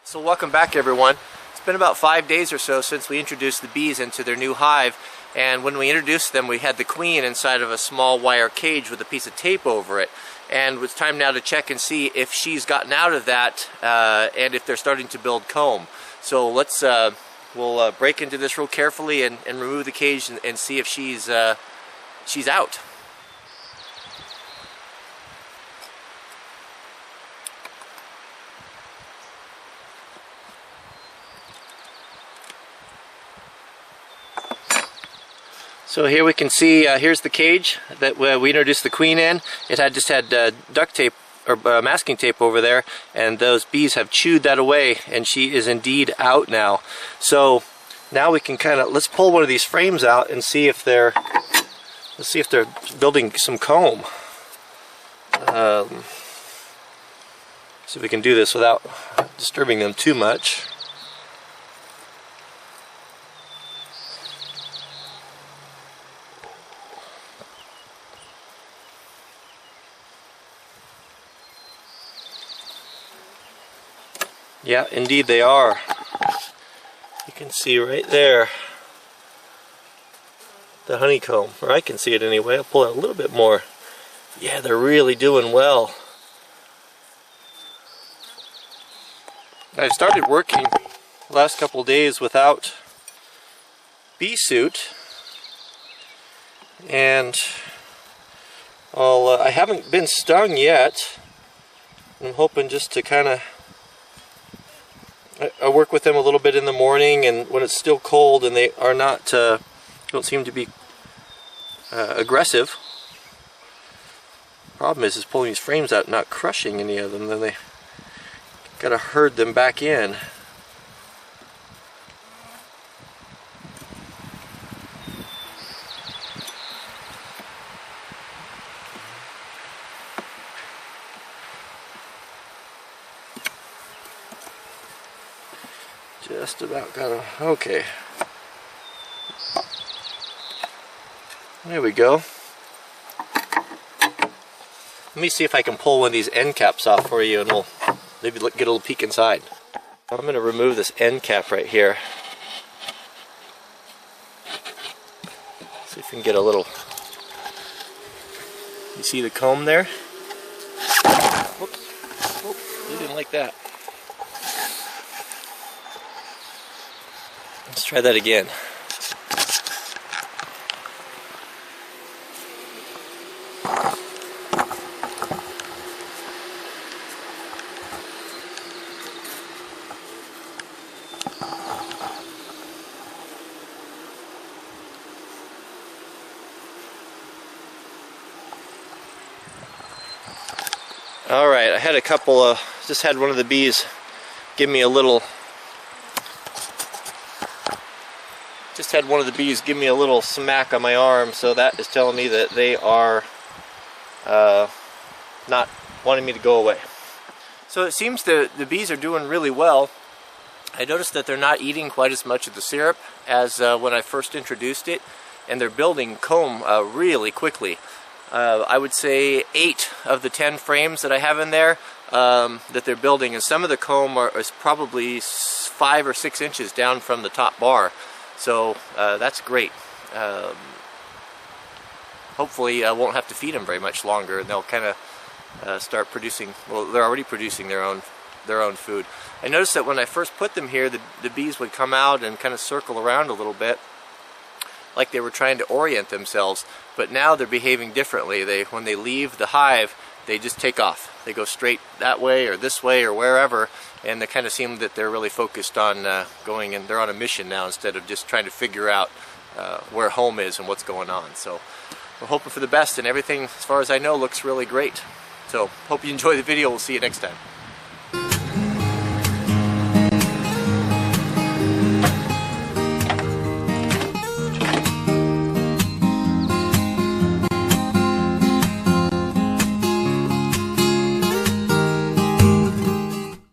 So welcome back, everyone. It's been about 5 days or so since we introduced the bees into their new hive, and when we introduced them we had the queen inside of a small wire cage with a piece of tape over it, and it's time now to check and see if she's gotten out of that and if they're starting to build comb. So let's we'll break into this real carefully and remove the cage and see if she's out. So here we can see, here's the cage that we introduced the queen in. It had just had duct tape or masking tape over there, and those bees have chewed that away, and she is indeed out now. So now we can let's pull one of these frames out and see if they're building some comb. See if we can do this without disturbing them too much. Yeah, indeed they are. You can see right there the honeycomb, or I can see it anyway. I'll pull it a little bit more. Yeah, they're really doing well. I've started working the last couple of days without bee suit, and I haven't been stung yet. I'm hoping just to I work with them a little bit in the morning, and when it's still cold and they are not, don't seem to be aggressive. Problem is pulling these frames out, not crushing any of them. Then they gotta herd them back in. Just about got them. Okay. There we go. Let me see if I can pull one of these end caps off for you, and we'll maybe get a little peek inside. I'm going to remove this end cap right here. See if we can get a little. You see the comb there? Whoops. Whoops. You didn't like that. Let's try that again. Alright, I had a couple of, just had one of the bees give me a little smack on my arm, so that is telling me that they are not wanting me to go away. So it seems the bees are doing really well. I noticed that they're not eating quite as much of the syrup as when I first introduced it, and they're building comb really quickly. I would say 8 of the 10 frames that I have in there that they're building, and some of the comb is probably 5 or 6 inches down from the top bar. So that's great. Hopefully I won't have to feed them very much longer, and they'll start producing. Well, they're already producing their own food. I noticed that when I first put them here, the bees would come out and circle around a little bit, like they were trying to orient themselves. But now they're behaving differently. When they leave the hive, they just take off. They go straight that way or this way or wherever, and they seem that they're really focused on going, and they're on a mission now instead of just trying to figure out where home is and what's going on. So we're hoping for the best, and everything, as far as I know, looks really great. So hope you enjoy the video. We'll see you next time.